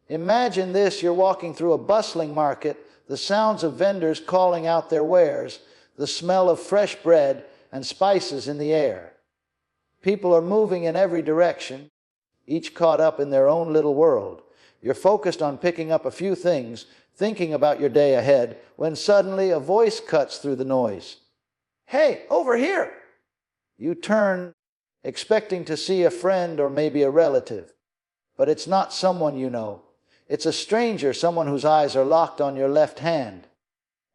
Imagine this: you're walking through a bustling market, the sounds of vendors calling out their wares, the smell of fresh bread and spices in the air. People are moving in every direction, each caught up in their own little world. You're focused on picking up a few things, thinking about your day ahead, when suddenly a voice cuts through the noise. "Hey, over here!" You turn, expecting to see a friend or maybe a relative. But it's not someone you know. It's a stranger, someone whose eyes are locked on your left hand.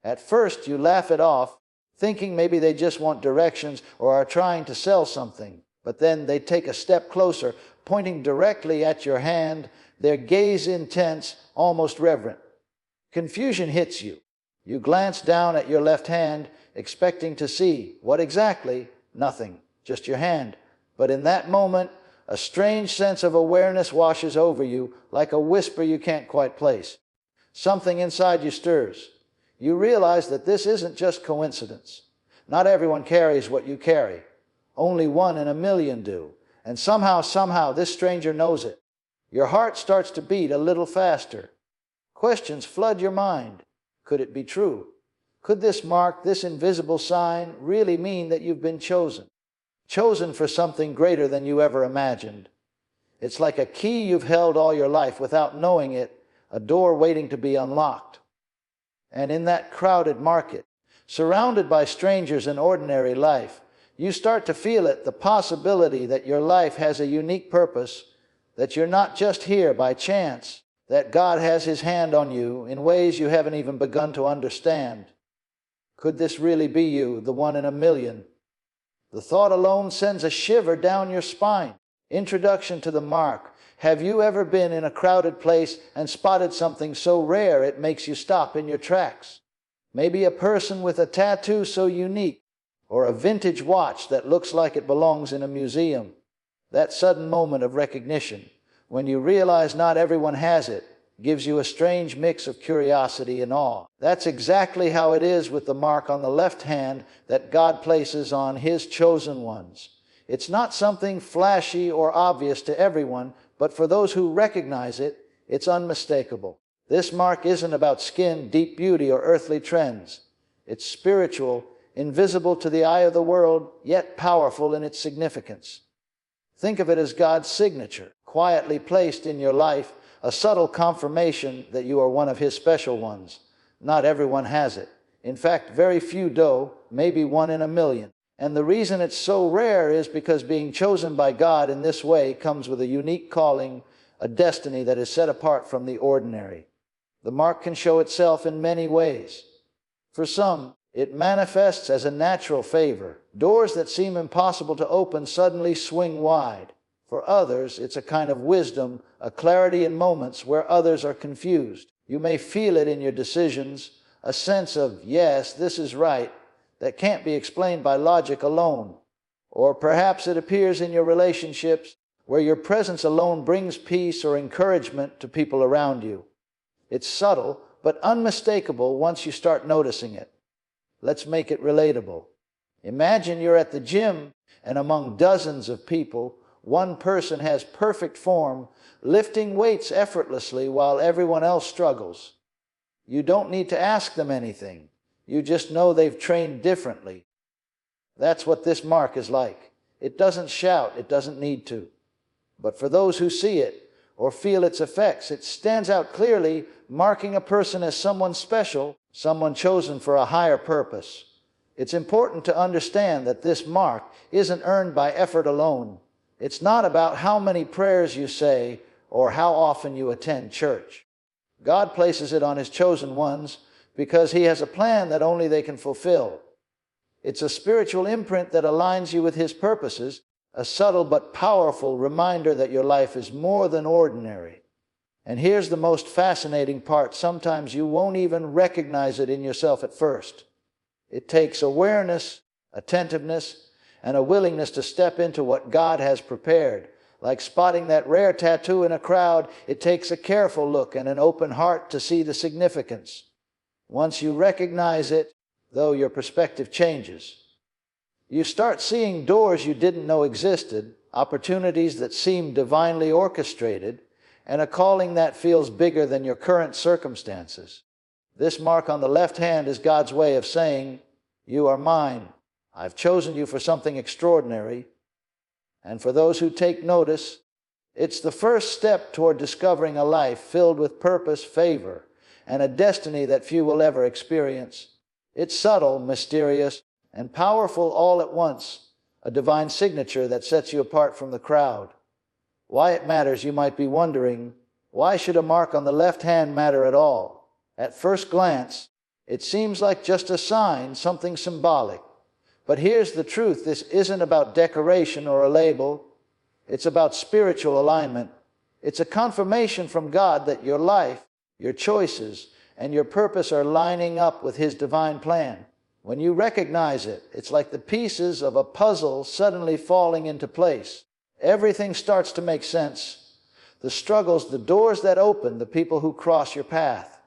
At first, you laugh it off, thinking maybe they just want directions or are trying to sell something. But then they take a step closer, pointing directly at your hand, their gaze intense, almost reverent. Confusion hits you. You glance down at your left hand, expecting to see what exactly? Nothing, just your hand. But in that moment, a strange sense of awareness washes over you, like a whisper you can't quite place. Something inside you stirs. You realize that this isn't just coincidence. Not everyone carries what you carry. Only 1 in a million do. And somehow, this stranger knows it. Your heart starts to beat a little faster. Questions flood your mind. Could it be true? Could this mark, this invisible sign, really mean that you've been chosen? Chosen for something greater than you ever imagined. It's like a key you've held all your life without knowing it, a door waiting to be unlocked. And in that crowded market, surrounded by strangers in ordinary life, you start to feel it, the possibility that your life has a unique purpose, that you're not just here by chance, that God has His hand on you in ways you haven't even begun to understand. Could this really be you, the 1 in a million? The thought alone sends a shiver down your spine. Introduction to the mark. Have you ever been in a crowded place and spotted something so rare it makes you stop in your tracks? Maybe a person with a tattoo so unique, or a vintage watch that looks like it belongs in a museum. That sudden moment of recognition, when you realize not everyone has it, gives you a strange mix of curiosity and awe. That's exactly how it is with the mark on the left hand that God places on His chosen ones. It's not something flashy or obvious to everyone, but for those who recognize it, it's unmistakable. This mark isn't about skin, deep beauty, or earthly trends. It's spiritual, invisible to the eye of the world, yet powerful in its significance. Think of it as God's signature, quietly placed in your life, a subtle confirmation that you are one of His special ones. Not everyone has it. In fact, very few do, maybe 1 in a million. And the reason it's so rare is because being chosen by God in this way comes with a unique calling, a destiny that is set apart from the ordinary. The mark can show itself in many ways. For some, it manifests as a natural favor. Doors that seem impossible to open suddenly swing wide. For others, it's a kind of wisdom, a clarity in moments where others are confused. You may feel it in your decisions, a sense of, yes, this is right, that can't be explained by logic alone. Or perhaps it appears in your relationships, where your presence alone brings peace or encouragement to people around you. It's subtle, but unmistakable once you start noticing it. Let's make it relatable. Imagine you're at the gym, and among dozens of people, one person has perfect form, lifting weights effortlessly while everyone else struggles. You don't need to ask them anything. You just know they've trained differently. That's what this mark is like. It doesn't shout, it doesn't need to. But for those who see it or feel its effects, it stands out clearly, marking a person as someone special, someone chosen for a higher purpose. It's important to understand that this mark isn't earned by effort alone. It's not about how many prayers you say or how often you attend church. God places it on His chosen ones because He has a plan that only they can fulfill. It's a spiritual imprint that aligns you with His purposes, a subtle but powerful reminder that your life is more than ordinary. And here's the most fascinating part. Sometimes you won't even recognize it in yourself at first. It takes awareness, attentiveness, and a willingness to step into what God has prepared. Like spotting that rare tattoo in a crowd, it takes a careful look and an open heart to see the significance. Once you recognize it, though, your perspective changes. You start seeing doors you didn't know existed, opportunities that seem divinely orchestrated, and a calling that feels bigger than your current circumstances. This mark on the left hand is God's way of saying, "You are mine. I've chosen you for something extraordinary." And for those who take notice, it's the first step toward discovering a life filled with purpose, favor, and a destiny that few will ever experience. It's subtle, mysterious, and powerful all at once, a divine signature that sets you apart from the crowd. Why it matters, you might be wondering. Why should a mark on the left hand matter at all? At first glance, it seems like just a sign, something symbolic. But here's the truth: this isn't about decoration or a label. It's about spiritual alignment. It's a confirmation from God that your life, your choices, and your purpose are lining up with His divine plan. When you recognize it, it's like the pieces of a puzzle suddenly falling into place. Everything starts to make sense. The struggles, the doors that open, the people who cross your path.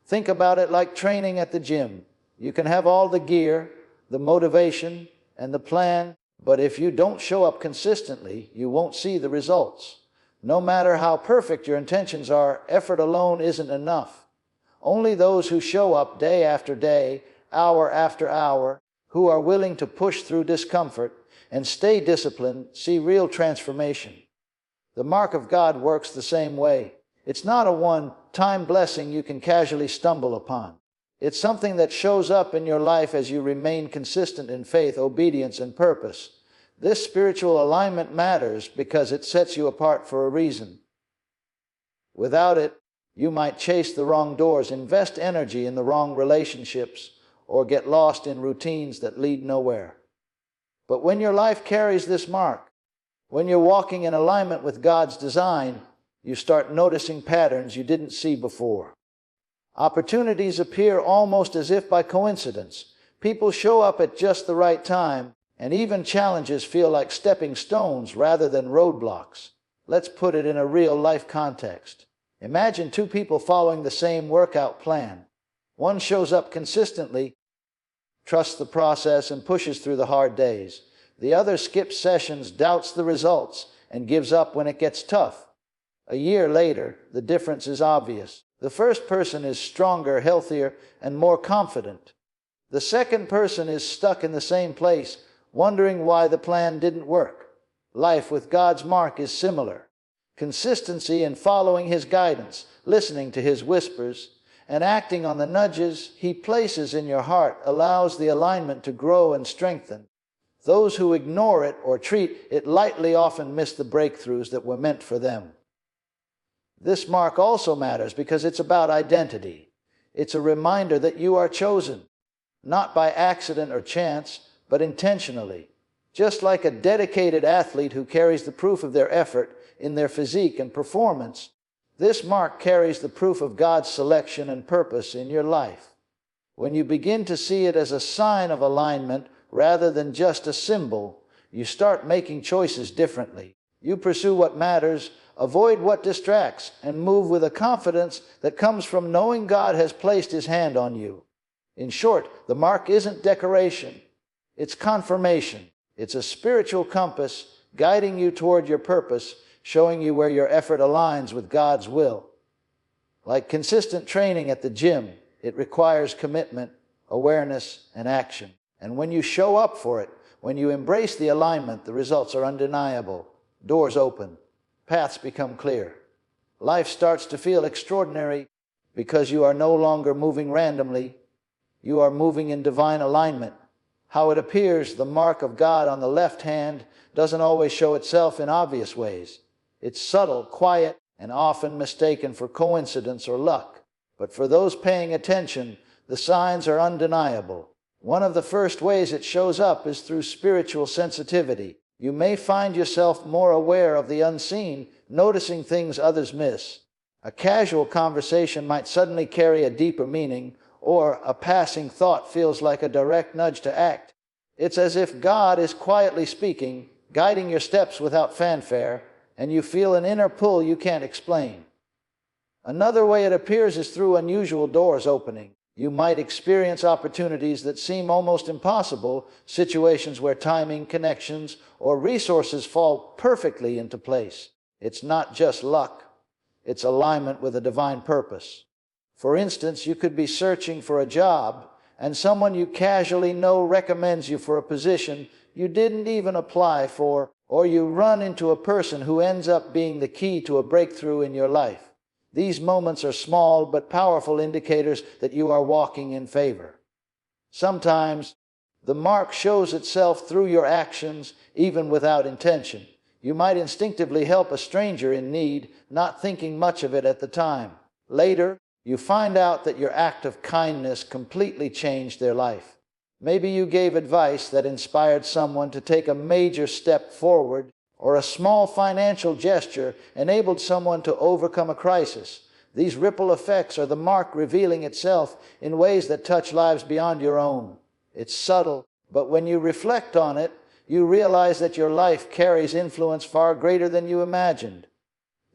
Think about it like training at the gym. You can have all the gear, the motivation, and the plan, but if you don't show up consistently, you won't see the results. No matter how perfect your intentions are, effort alone isn't enough. Only those who show up day after day, hour after hour, who are willing to push through discomfort and stay disciplined, see real transformation. The mark of God works the same way. It's not a one-time blessing you can casually stumble upon. It's something that shows up in your life as you remain consistent in faith, obedience, and purpose. This spiritual alignment matters because it sets you apart for a reason. Without it, you might chase the wrong doors, invest energy in the wrong relationships, or get lost in routines that lead nowhere. But when your life carries this mark, when you're walking in alignment with God's design, you start noticing patterns you didn't see before. Opportunities appear almost as if by coincidence. People show up at just the right time, and even challenges feel like stepping stones rather than roadblocks. Let's put it in a real-life context. Imagine two people following the same workout plan. One shows up consistently, trusts the process, and pushes through the hard days. The other skips sessions, doubts the results, and gives up when it gets tough. A year later, the difference is obvious. The first person is stronger, healthier, and more confident. The second person is stuck in the same place, wondering why the plan didn't work. Life with God's mark is similar. Consistency in following His guidance, listening to His whispers, and acting on the nudges He places in your heart allows the alignment to grow and strengthen. Those who ignore it or treat it lightly often miss the breakthroughs that were meant for them. This mark also matters because it's about identity. It's a reminder that you are chosen, not by accident or chance, but intentionally. Just like a dedicated athlete who carries the proof of their effort in their physique and performance, this mark carries the proof of God's selection and purpose in your life. When you begin to see it as a sign of alignment rather than just a symbol, you start making choices differently. You pursue what matters, avoid what distracts, and move with a confidence that comes from knowing God has placed His hand on you. In short, the mark isn't decoration. It's confirmation. It's a spiritual compass guiding you toward your purpose, showing you where your effort aligns with God's will. Like consistent training at the gym, it requires commitment, awareness, and action. And when you show up for it, when you embrace the alignment, the results are undeniable. Doors open. Paths become clear. Life starts to feel extraordinary because you are no longer moving randomly. You are moving in divine alignment. How it appears, the mark of God on the left hand doesn't always show itself in obvious ways. It's subtle, quiet, and often mistaken for coincidence or luck. But for those paying attention, the signs are undeniable. One of the first ways it shows up is through spiritual sensitivity. You may find yourself more aware of the unseen, noticing things others miss. A casual conversation might suddenly carry a deeper meaning, or a passing thought feels like a direct nudge to act. It's as if God is quietly speaking, guiding your steps without fanfare, and you feel an inner pull you can't explain. Another way it appears is through unusual doors opening. You might experience opportunities that seem almost impossible, situations where timing, connections, or resources fall perfectly into place. It's not just luck. It's alignment with a divine purpose. For instance, you could be searching for a job, and someone you casually know recommends you for a position you didn't even apply for, or you run into a person who ends up being the key to a breakthrough in your life. These moments are small but powerful indicators that you are walking in favor. Sometimes, the mark shows itself through your actions, even without intention. You might instinctively help a stranger in need, not thinking much of it at the time. Later, you find out that your act of kindness completely changed their life. Maybe you gave advice that inspired someone to take a major step forward, or a small financial gesture enabled someone to overcome a crisis. These ripple effects are the mark revealing itself in ways that touch lives beyond your own. It's subtle, but when you reflect on it, you realize that your life carries influence far greater than you imagined.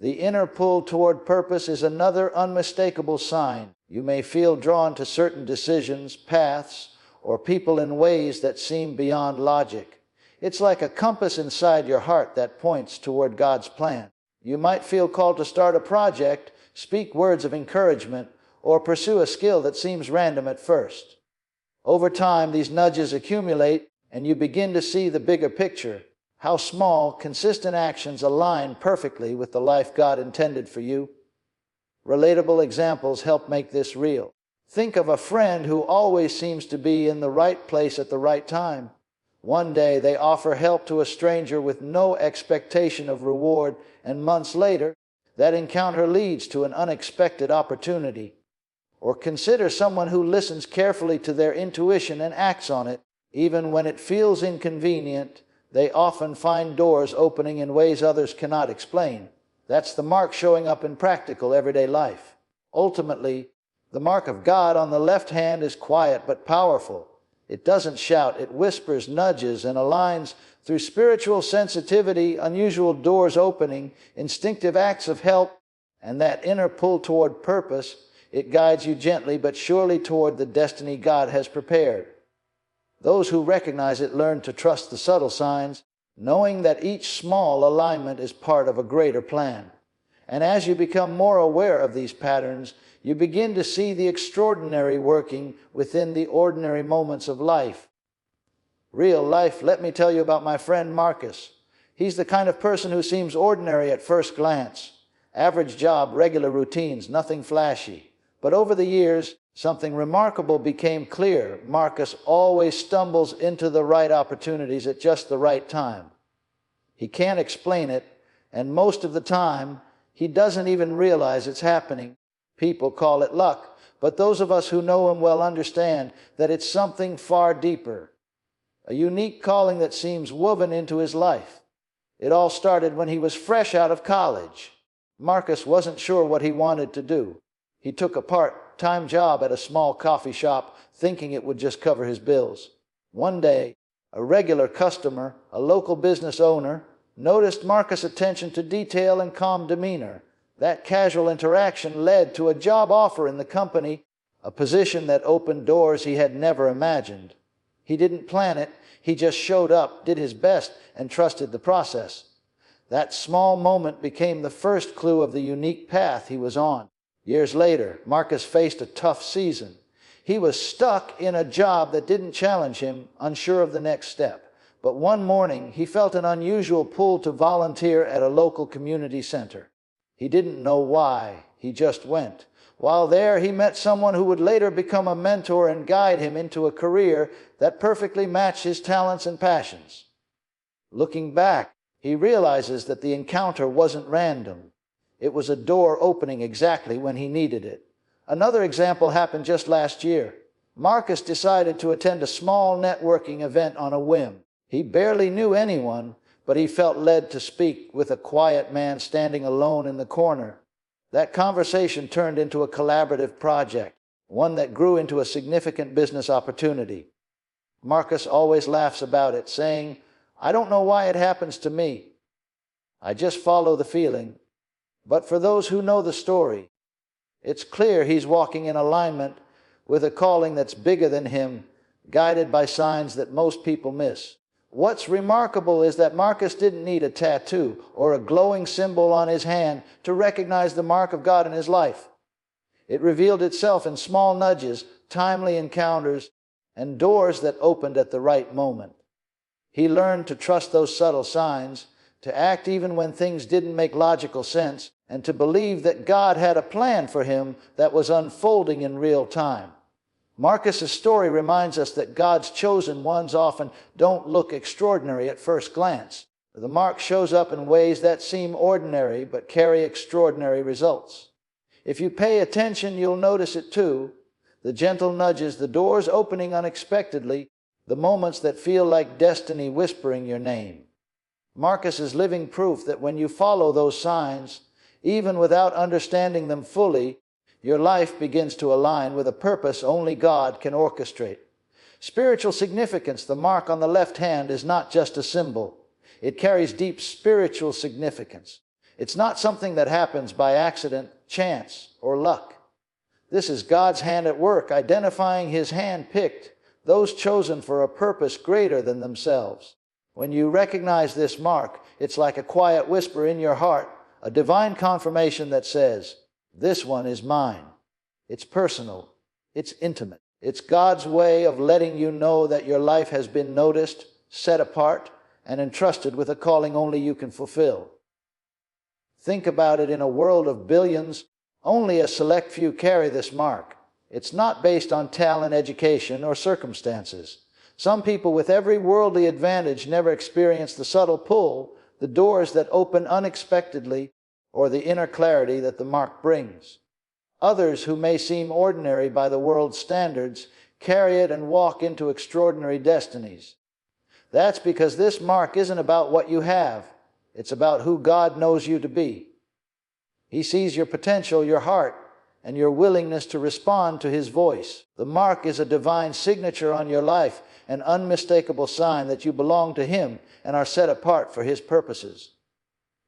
The inner pull toward purpose is another unmistakable sign. You may feel drawn to certain decisions, paths, or people in ways that seem beyond logic. It's like a compass inside your heart that points toward God's plan. You might feel called to start a project, speak words of encouragement, or pursue a skill that seems random at first. Over time, these nudges accumulate, and you begin to see the bigger picture. How small, consistent actions align perfectly with the life God intended for you. Relatable examples help make this real. Think of a friend who always seems to be in the right place at the right time. One day they offer help to a stranger with no expectation of reward, and months later, that encounter leads to an unexpected opportunity. Or consider someone who listens carefully to their intuition and acts on it. Even when it feels inconvenient, they often find doors opening in ways others cannot explain. That's the mark showing up in practical, everyday life. Ultimately, the mark of God on the left hand is quiet but powerful. It doesn't shout, it whispers, nudges, and aligns through spiritual sensitivity, unusual doors opening, instinctive acts of help, and that inner pull toward purpose. It guides you gently but surely toward the destiny God has prepared. Those who recognize it learn to trust the subtle signs, knowing that each small alignment is part of a greater plan. And as you become more aware of these patterns, you begin to see the extraordinary working within the ordinary moments of life. Real life, let me tell you about my friend Marcus. He's the kind of person who seems ordinary at first glance. Average job, regular routines, nothing flashy. But over the years, something remarkable became clear. Marcus always stumbles into the right opportunities at just the right time. He can't explain it, and most of the time, he doesn't even realize it's happening. People call it luck, but those of us who know him well understand that it's something far deeper. A unique calling that seems woven into his life. It all started when he was fresh out of college. Marcus wasn't sure what he wanted to do. He took a part-time job at a small coffee shop, thinking it would just cover his bills. One day, a regular customer, a local business owner, noticed Marcus' attention to detail and calm demeanor. That casual interaction led to a job offer in the company, a position that opened doors he had never imagined. He didn't plan it, he just showed up, did his best, and trusted the process. That small moment became the first clue of the unique path he was on. Years later, Marcus faced a tough season. He was stuck in a job that didn't challenge him, unsure of the next step. But one morning, he felt an unusual pull to volunteer at a local community center. He didn't know why, he just went. While there, he met someone who would later become a mentor and guide him into a career that perfectly matched his talents and passions. Looking back, he realizes that the encounter wasn't random. It was a door opening exactly when he needed it. Another example happened just last year. Marcus decided to attend a small networking event on a whim. He barely knew anyone, but he felt led to speak with a quiet man standing alone in the corner. That conversation turned into a collaborative project, one that grew into a significant business opportunity. Marcus always laughs about it, saying, "I don't know why it happens to me. I just follow the feeling." But for those who know the story, it's clear he's walking in alignment with a calling that's bigger than him, guided by signs that most people miss. What's remarkable is that Marcus didn't need a tattoo or a glowing symbol on his hand to recognize the mark of God in his life. It revealed itself in small nudges, timely encounters, and doors that opened at the right moment. He learned to trust those subtle signs, to act even when things didn't make logical sense, and to believe that God had a plan for him that was unfolding in real time. Marcus's story reminds us that God's chosen ones often don't look extraordinary at first glance. The mark shows up in ways that seem ordinary but carry extraordinary results. If you pay attention, you'll notice it too. The gentle nudges, the doors opening unexpectedly, the moments that feel like destiny whispering your name. Marcus is living proof that when you follow those signs, even without understanding them fully, your life begins to align with a purpose only God can orchestrate. Spiritual significance, the mark on the left hand, is not just a symbol. It carries deep spiritual significance. It's not something that happens by accident, chance, or luck. This is God's hand at work, identifying His hand-picked, those chosen for a purpose greater than themselves. When you recognize this mark, it's like a quiet whisper in your heart, a divine confirmation that says, "This one is mine." It's personal. It's intimate. It's God's way of letting you know that your life has been noticed, set apart, and entrusted with a calling only you can fulfill. Think about it. In a world of billions, only a select few carry this mark. It's not based on talent, education, or circumstances. Some people with every worldly advantage never experience the subtle pull, the doors that open unexpectedly, or the inner clarity that the mark brings. Others who may seem ordinary by the world's standards carry it and walk into extraordinary destinies. That's because this mark isn't about what you have. It's about who God knows you to be. He sees your potential, your heart, and your willingness to respond to His voice. The mark is a divine signature on your life, an unmistakable sign that you belong to Him and are set apart for His purposes.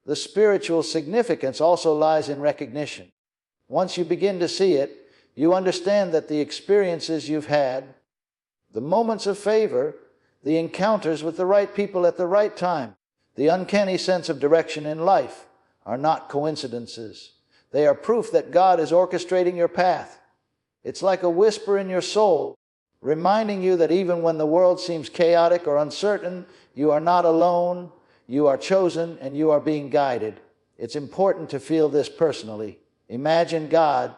The spiritual significance also lies in recognition. Once you begin to see it, you understand that the experiences you've had, the moments of favor, the encounters with the right people at the right time, the uncanny sense of direction in life are not coincidences. They are proof that God is orchestrating your path. It's like a whisper in your soul, reminding you that even when the world seems chaotic or uncertain, you are not alone, you are chosen, and you are being guided. It's important to feel this personally. Imagine God,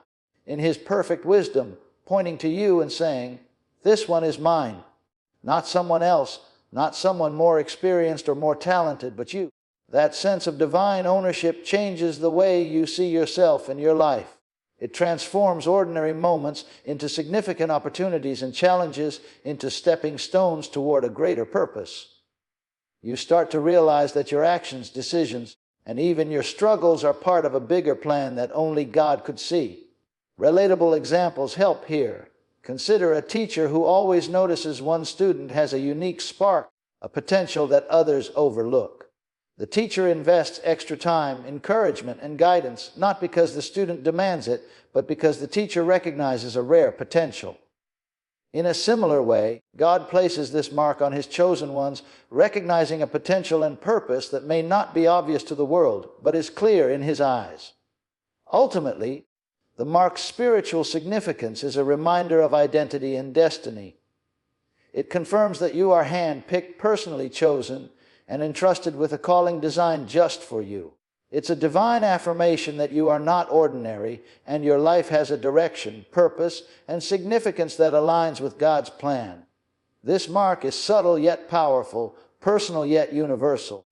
in His perfect wisdom, pointing to you and saying, "This one is mine." Not someone else, not someone more experienced or more talented, but you. That sense of divine ownership changes the way you see yourself and your life. It transforms ordinary moments into significant opportunities and challenges into stepping stones toward a greater purpose. You start to realize that your actions, decisions, and even your struggles are part of a bigger plan that only God could see. Relatable examples help here. Consider a teacher who always notices one student has a unique spark, a potential that others overlook. The teacher invests extra time, encouragement, and guidance, not because the student demands it, but because the teacher recognizes a rare potential. In a similar way, God places this mark on His chosen ones, recognizing a potential and purpose that may not be obvious to the world, but is clear in His eyes. Ultimately, the mark's spiritual significance is a reminder of identity and destiny. It confirms that you are hand-picked, personally chosen, and entrusted with a calling designed just for you. It's a divine affirmation that you are not ordinary, and your life has a direction, purpose, and significance that aligns with God's plan. This mark is subtle yet powerful, personal yet universal.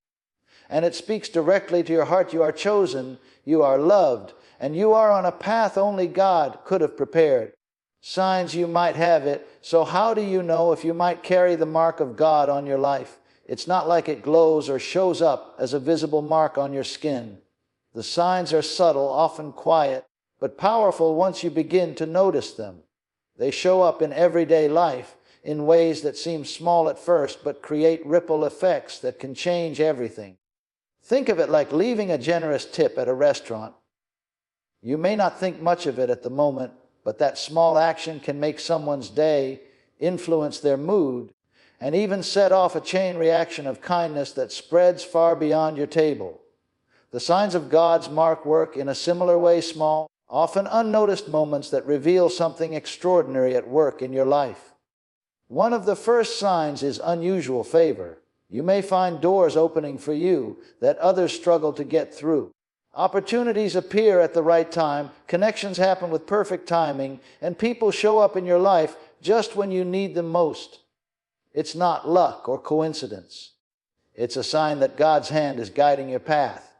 And it speaks directly to your heart. You are chosen, you are loved, and you are on a path only God could have prepared. Signs you might have it, so how do you know if you might carry the mark of God on your life? It's not like it glows or shows up as a visible mark on your skin. The signs are subtle, often quiet, but powerful once you begin to notice them. They show up in everyday life in ways that seem small at first, but create ripple effects that can change everything. Think of it like leaving a generous tip at a restaurant. You may not think much of it at the moment, but that small action can make someone's day, influence their mood, and even set off a chain reaction of kindness that spreads far beyond your table. The signs of God's mark work in a similar way, small, often unnoticed moments that reveal something extraordinary at work in your life. One of the first signs is unusual favor. You may find doors opening for you that others struggle to get through. Opportunities appear at the right time, connections happen with perfect timing, and people show up in your life just when you need them most. It's not luck or coincidence. It's a sign that God's hand is guiding your path.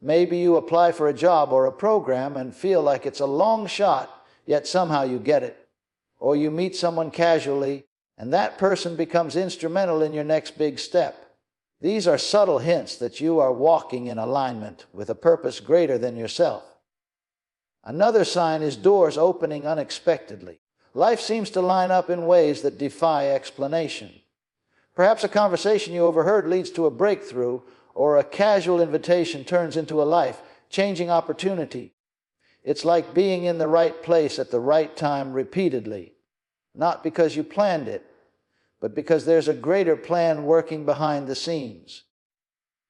Maybe you apply for a job or a program and feel like it's a long shot, yet somehow you get it. Or you meet someone casually, and that person becomes instrumental in your next big step. These are subtle hints that you are walking in alignment with a purpose greater than yourself. Another sign is doors opening unexpectedly. Life seems to line up in ways that defy explanation. Perhaps a conversation you overheard leads to a breakthrough, or a casual invitation turns into a life-changing opportunity. It's like being in the right place at the right time repeatedly, not because you planned it, but because there's a greater plan working behind the scenes.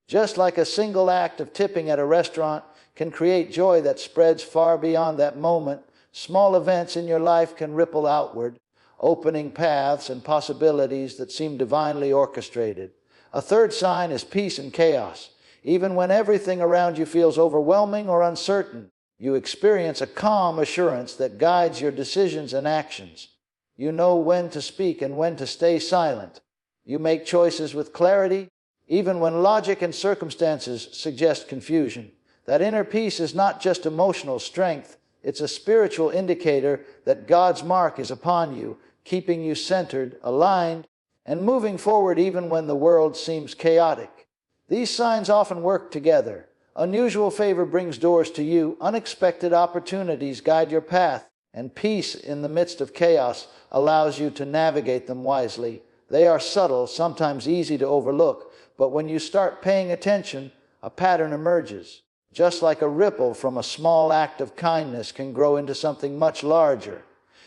Just like a single act of tipping at a restaurant can create joy that spreads far beyond that moment, small events in your life can ripple outward, opening paths and possibilities that seem divinely orchestrated. A third sign is peace in chaos. Even when everything around you feels overwhelming or uncertain, you experience a calm assurance that guides your decisions and actions. You know when to speak and when to stay silent. You make choices with clarity, even when logic and circumstances suggest confusion. That inner peace is not just emotional strength, it's a spiritual indicator that God's mark is upon you, keeping you centered, aligned, and moving forward even when the world seems chaotic. These signs often work together. Unusual favor brings doors to you, unexpected opportunities guide your path, and peace in the midst of chaos allows you to navigate them wisely. They are subtle, sometimes easy to overlook, but when you start paying attention, a pattern emerges. Just like a ripple from a small act of kindness can grow into something much larger.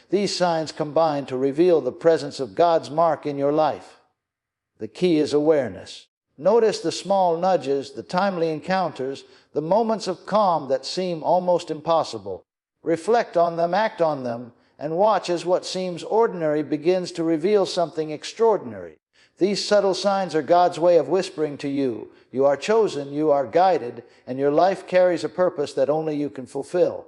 These signs combine to reveal the presence of God's mark in your life. The key is awareness. Notice the small nudges, the timely encounters, the moments of calm that seem almost impossible. Reflect on them, act on them, and watch as what seems ordinary begins to reveal something extraordinary. These subtle signs are God's way of whispering to you. You are chosen, you are guided, and your life carries a purpose that only you can fulfill.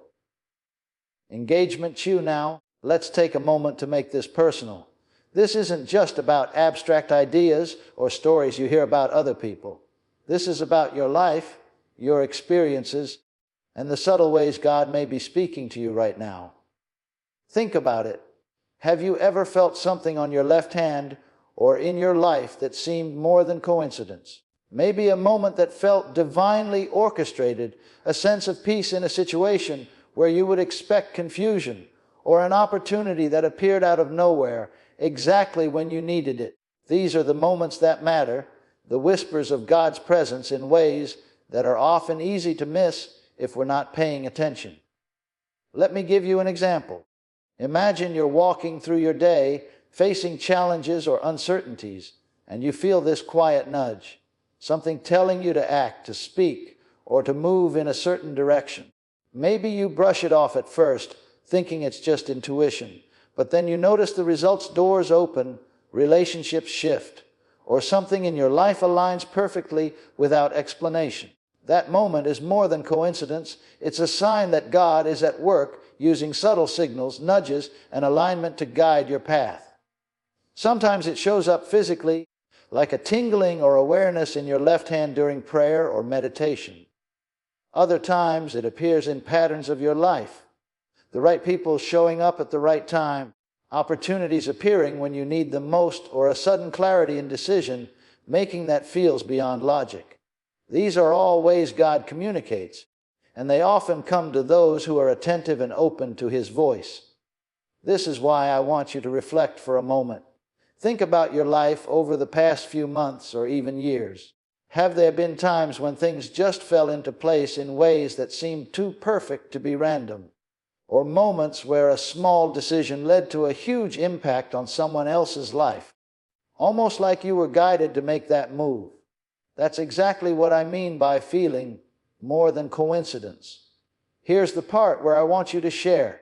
Engagement Chew now. Let's take a moment to make this personal. This isn't just about abstract ideas or stories you hear about other people. This is about your life, your experiences, and the subtle ways God may be speaking to you right now. Think about it. Have you ever felt something on your left hand or in your life that seemed more than coincidence? Maybe a moment that felt divinely orchestrated, a sense of peace in a situation where you would expect confusion, or an opportunity that appeared out of nowhere, exactly when you needed it. These are the moments that matter, the whispers of God's presence in ways that are often easy to miss if we're not paying attention. Let me give you an example. Imagine you're walking through your day, facing challenges or uncertainties, and you feel this quiet nudge, something telling you to act, to speak, or to move in a certain direction. Maybe you brush it off at first, thinking it's just intuition, but then you notice the results, doors open, relationships shift, or something in your life aligns perfectly without explanation. That moment is more than coincidence. It's a sign that God is at work using subtle signals, nudges, and alignment to guide your path. Sometimes it shows up physically, like a tingling or awareness in your left hand during prayer or meditation. Other times it appears in patterns of your life. The right people showing up at the right time, opportunities appearing when you need them most, or a sudden clarity in decision, making that feels beyond logic. These are all ways God communicates, and they often come to those who are attentive and open to His voice. This is why I want you to reflect for a moment. Think about your life over the past few months or even years. Have there been times when things just fell into place in ways that seemed too perfect to be random? Or moments where a small decision led to a huge impact on someone else's life? almost like you were guided to make that move. That's exactly what I mean by feeling more than coincidence. Here's the part where I want you to share.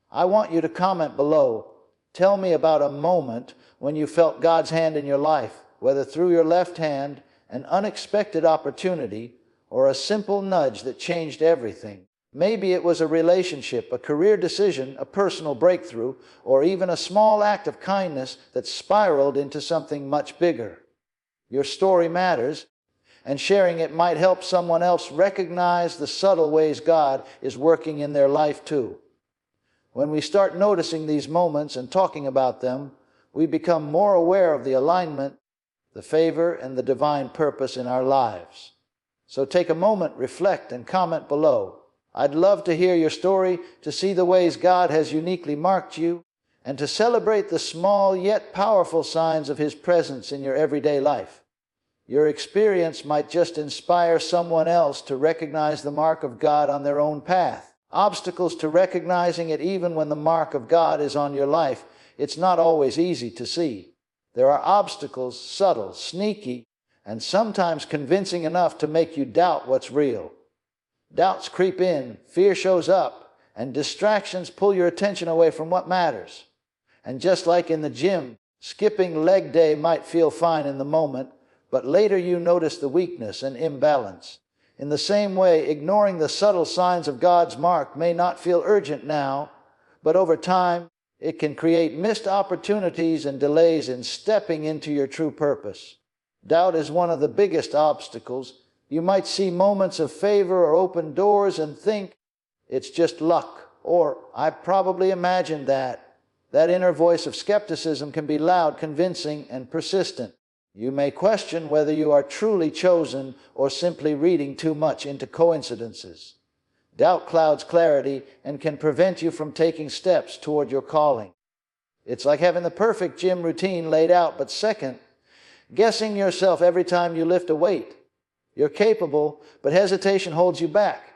I want you to comment below. Tell me about a moment when you felt God's hand in your life, whether through your left hand, an unexpected opportunity, or a simple nudge that changed everything. Maybe it was a relationship, a career decision, a personal breakthrough, or even a small act of kindness that spiraled into something much bigger. Your story matters, and sharing it might help someone else recognize the subtle ways God is working in their life too. When we start noticing these moments and talking about them, we become more aware of the alignment, the favor, and the divine purpose in our lives. So take a moment, reflect, and comment below. I'd love to hear your story, to see the ways God has uniquely marked you, and to celebrate the small yet powerful signs of His presence in your everyday life. Your experience might just inspire someone else to recognize the mark of God on their own path. Obstacles to recognizing it even when the mark of God is on your life, it's not always easy to see. There are obstacles, subtle, sneaky, and sometimes convincing enough to make you doubt what's real. Doubts creep in, fear shows up, and distractions pull your attention away from what matters. And just like in the gym, skipping leg day might feel fine in the moment, but later you notice the weakness and imbalance. In the same way, ignoring the subtle signs of God's mark may not feel urgent now, but over time, it can create missed opportunities and delays in stepping into your true purpose. Doubt is one of the biggest obstacles. You might see moments of favor or open doors and think, it's just luck, or I probably imagined that. That inner voice of skepticism can be loud, convincing, and persistent. You may question whether you are truly chosen or simply reading too much into coincidences. Doubt clouds clarity and can prevent you from taking steps toward your calling. It's like having the perfect gym routine laid out, but second, guessing yourself every time you lift a weight. You're capable, but hesitation holds you back.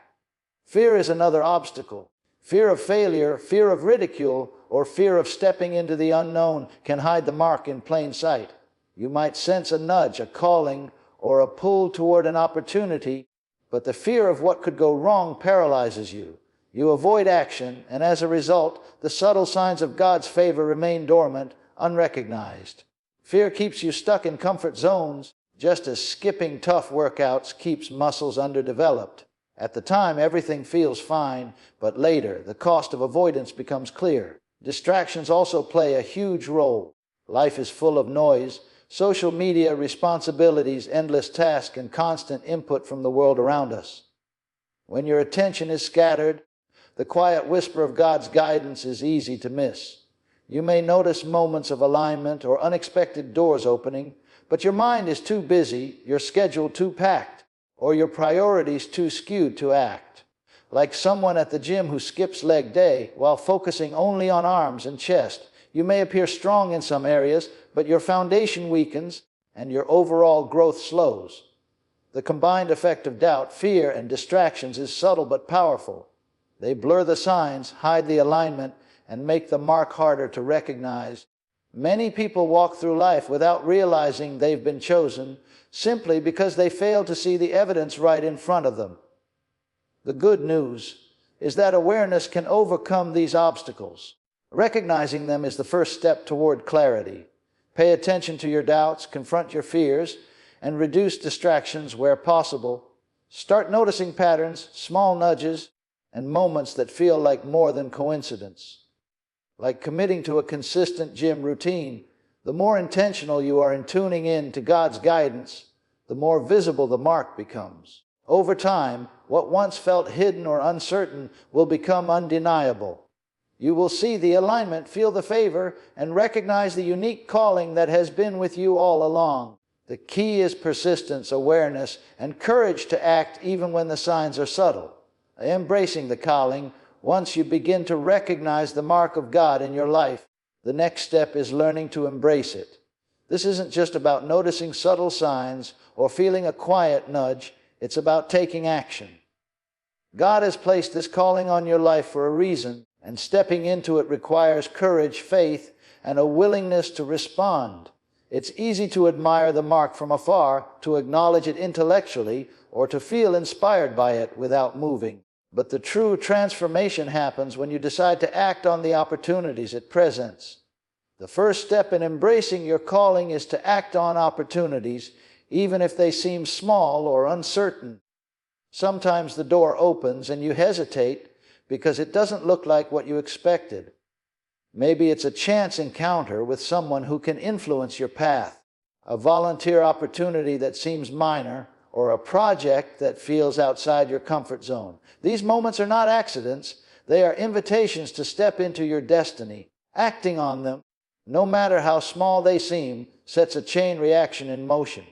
Fear is another obstacle. Fear of failure, fear of ridicule, or fear of stepping into the unknown can hide the mark in plain sight. You might sense a nudge, a calling, or a pull toward an opportunity, but the fear of what could go wrong paralyzes you. You avoid action, and as a result, the subtle signs of God's favor remain dormant, unrecognized. Fear keeps you stuck in comfort zones, just as skipping tough workouts keeps muscles underdeveloped. At the time, everything feels fine, but later, the cost of avoidance becomes clear. Distractions also play a huge role. Life is full of noise, social media, responsibilities, endless tasks, and constant input from the world around us. When your attention is scattered, the quiet whisper of God's guidance is easy to miss. You may notice moments of alignment or unexpected doors opening, but your mind is too busy, your schedule too packed, or your priorities too skewed to act. Like someone at the gym who skips leg day while focusing only on arms and chest, you may appear strong in some areas, but your foundation weakens and your overall growth slows. The combined effect of doubt, fear, and distractions is subtle but powerful. They blur the signs, hide the alignment, and make the mark harder to recognize. Many people walk through life without realizing they've been chosen, simply because they fail to see the evidence right in front of them. The good news is that awareness can overcome these obstacles. Recognizing them is the first step toward clarity. Pay attention to your doubts, confront your fears, and reduce distractions where possible. Start noticing patterns, small nudges, and moments that feel like more than coincidence. Like committing to a consistent gym routine, the more intentional you are in tuning in to God's guidance, the more visible the mark becomes. Over time, what once felt hidden or uncertain will become undeniable. You will see the alignment, feel the favor, and recognize the unique calling that has been with you all along. The key is persistence, awareness, and courage to act even when the signs are subtle. Embracing the calling, once you begin to recognize the mark of God in your life, the next step is learning to embrace it. This isn't just about noticing subtle signs or feeling a quiet nudge. It's about taking action. God has placed this calling on your life for a reason, and stepping into it requires courage, faith, and a willingness to respond. It's easy to admire the mark from afar, to acknowledge it intellectually, or to feel inspired by it without moving. But the true transformation happens when you decide to act on the opportunities it presents. The first step in embracing your calling is to act on opportunities, even if they seem small or uncertain. Sometimes the door opens and you hesitate because it doesn't look like what you expected. Maybe it's a chance encounter with someone who can influence your path, a volunteer opportunity that seems minor, or a project that feels outside your comfort zone. These moments are not accidents. They are invitations to step into your destiny. Acting on them, no matter how small they seem, sets a chain reaction in motion.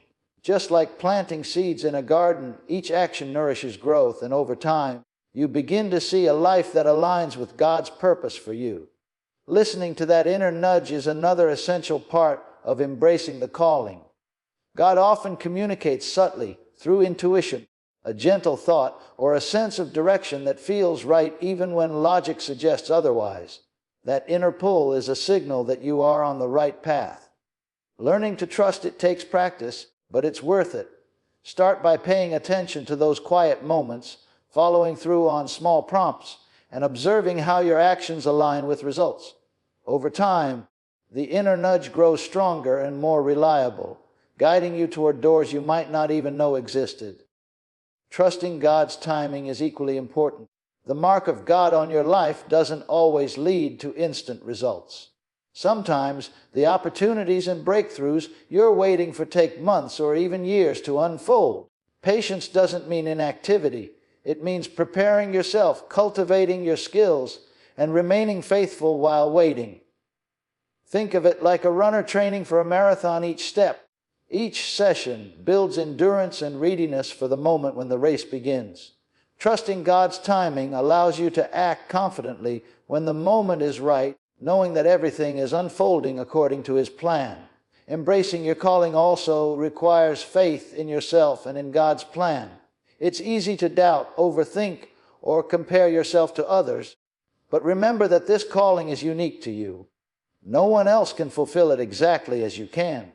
Just like planting seeds in a garden, each action nourishes growth, and over time, you begin to see a life that aligns with God's purpose for you. Listening to that inner nudge is another essential part of embracing the calling. God often communicates subtly through intuition, a gentle thought, or a sense of direction that feels right even when logic suggests otherwise. That inner pull is a signal that you are on the right path. Learning to trust it takes practice, but it's worth it. Start by paying attention to those quiet moments, following through on small prompts, and observing how your actions align with results. Over time, the inner nudge grows stronger and more reliable, guiding you toward doors you might not even know existed. Trusting God's timing is equally important. The mark of God on your life doesn't always lead to instant results. Sometimes the opportunities and breakthroughs you're waiting for take months or even years to unfold. Patience doesn't mean inactivity. It means preparing yourself, cultivating your skills, and remaining faithful while waiting. Think of it like a runner training for a marathon. Each step, each session builds endurance and readiness for the moment when the race begins. Trusting God's timing allows you to act confidently when the moment is right, knowing that everything is unfolding according to His plan. Embracing your calling also requires faith in yourself and in God's plan. It's easy to doubt, overthink, or compare yourself to others, but remember that this calling is unique to you. No one else can fulfill it exactly as you can.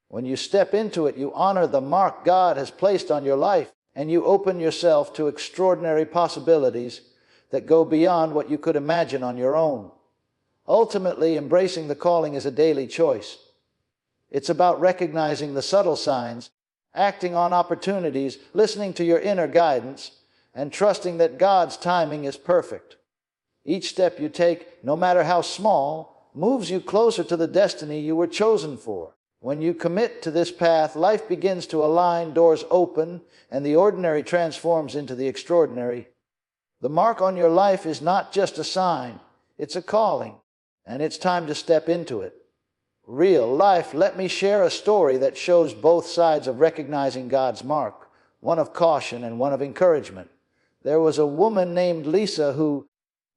When you step into it, you honor the mark God has placed on your life, and you open yourself to extraordinary possibilities that go beyond what you could imagine on your own. Ultimately, embracing the calling is a daily choice. It's about recognizing the subtle signs, acting on opportunities, listening to your inner guidance, and trusting that God's timing is perfect. Each step you take, no matter how small, moves you closer to the destiny you were chosen for. When you commit to this path, life begins to align, doors open, and the ordinary transforms into the extraordinary. The mark on your life is not just a sign, it's a calling, and it's time to step into it. Real life, let me share a story that shows both sides of recognizing God's mark, one of caution and one of encouragement. There was a woman named Lisa who,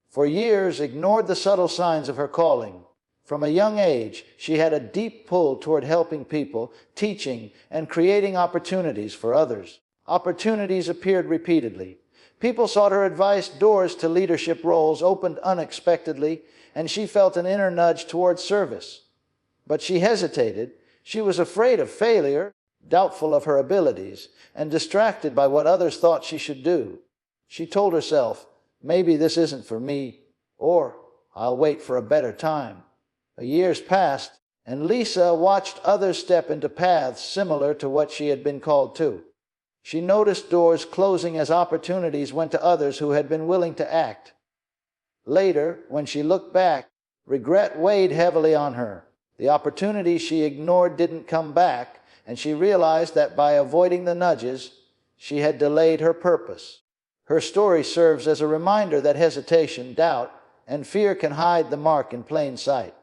for years, ignored the subtle signs of her calling. From a young age, she had a deep pull toward helping people, teaching, and creating opportunities for others. Opportunities appeared repeatedly. People sought her advice, doors to leadership roles opened unexpectedly, and she felt an inner nudge toward service. But she hesitated. She was afraid of failure, doubtful of her abilities, and distracted by what others thought she should do. She told herself, maybe this isn't for me, or I'll wait for a better time. Years passed, and Lisa watched others step into paths similar to what she had been called to. She noticed doors closing as opportunities went to others who had been willing to act. Later, when she looked back, regret weighed heavily on her. The opportunities she ignored didn't come back, and she realized that by avoiding the nudges, she had delayed her purpose. Her story serves as a reminder that hesitation, doubt, and fear can hide the mark in plain sight.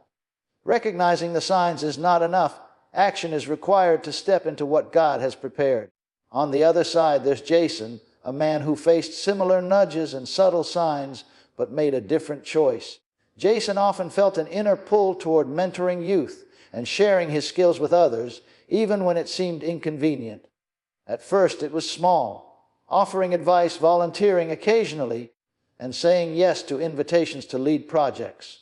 Recognizing the signs is not enough. Action is required to step into what God has prepared. On the other side, there's Jason, a man who faced similar nudges and subtle signs, but made a different choice. Jason often felt an inner pull toward mentoring youth and sharing his skills with others, even when it seemed inconvenient. At first, it was small, offering advice, volunteering occasionally, and saying yes to invitations to lead projects.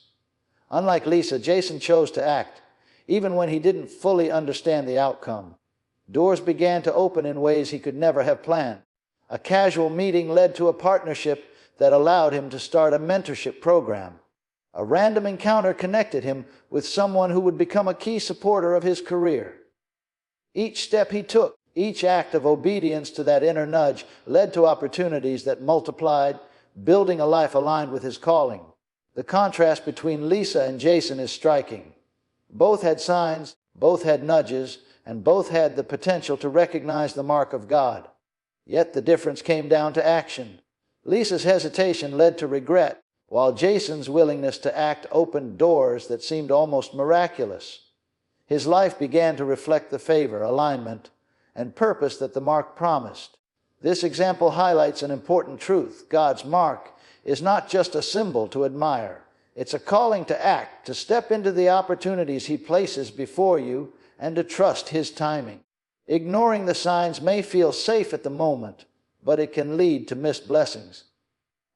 Unlike Lisa, Jason chose to act. even when he didn't fully understand the outcome. Doors began to open in ways he could never have planned. A casual meeting led to a partnership that allowed him to start a mentorship program. A random encounter connected him with someone who would become a key supporter of his career. Each step he took, each act of obedience to that inner nudge, led to opportunities that multiplied, building a life aligned with his calling. The contrast between Lisa and Jason is striking. Both had signs, both had nudges, and both had the potential to recognize the mark of God. Yet the difference came down to action. Lisa's hesitation led to regret, while Jason's willingness to act opened doors that seemed almost miraculous. His life began to reflect the favor, alignment, and purpose that the mark promised. This example highlights an important truth. God's mark is not just a symbol to admire. It's a calling to act, to step into the opportunities He places before you, and to trust His timing. Ignoring the signs may feel safe at the moment, but it can lead to missed blessings.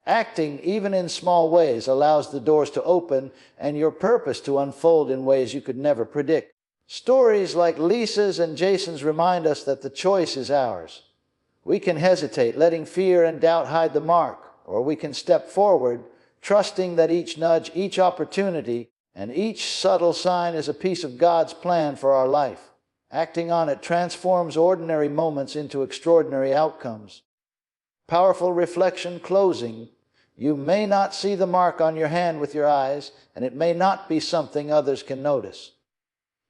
Acting, even in small ways, allows the doors to open and your purpose to unfold in ways you could never predict. Stories like Lisa's and Jason's remind us that the choice is ours. We can hesitate, letting fear and doubt hide the mark, or we can step forward, trusting that each nudge, each opportunity, and each subtle sign is a piece of God's plan for our life. Acting on it transforms ordinary moments into extraordinary outcomes. Powerful reflection closing. You may not see the mark on your hand with your eyes, and it may not be something others can notice.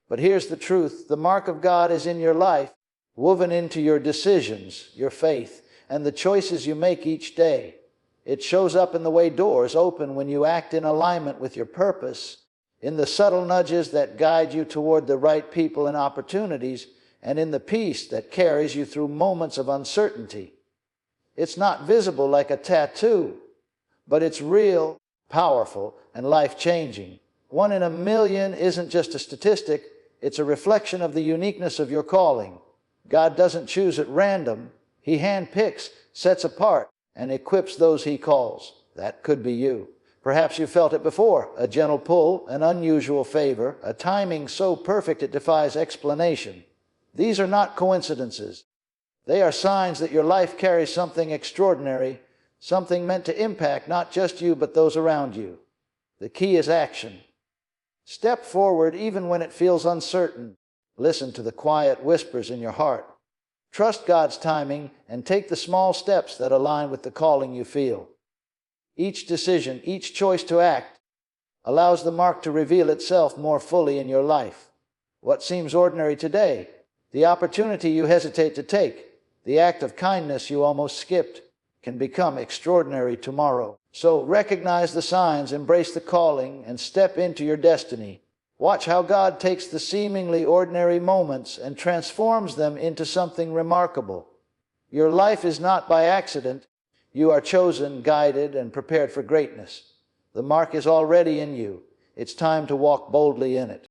But here's the truth. The mark of God is in your life, woven into your decisions, your faith, and the choices you make each day. It shows up in the way doors open when you act in alignment with your purpose, in the subtle nudges that guide you toward the right people and opportunities, and in the peace that carries you through moments of uncertainty. It's not visible like a tattoo, but it's real, powerful, and life-changing. 1 in a million isn't just a statistic, it's a reflection of the uniqueness of your calling. God doesn't choose at random. He handpicks, sets apart, and equips those He calls. That could be you. Perhaps you felt it before, a gentle pull, an unusual favor, a timing so perfect it defies explanation. These are not coincidences. They are signs that your life carries something extraordinary, something meant to impact not just you but those around you. The key is action. Step forward even when it feels uncertain. Listen to the quiet whispers in your heart. Trust God's timing and take the small steps that align with the calling you feel. Each decision, each choice to act, allows the mark to reveal itself more fully in your life. What seems ordinary today, the opportunity you hesitate to take, the act of kindness you almost skipped, can become extraordinary tomorrow. So recognize the signs, embrace the calling, and step into your destiny. Watch how God takes the seemingly ordinary moments and transforms them into something remarkable. Your life is not by accident. You are chosen, guided, and prepared for greatness. The mark is already in you. It's time to walk boldly in it.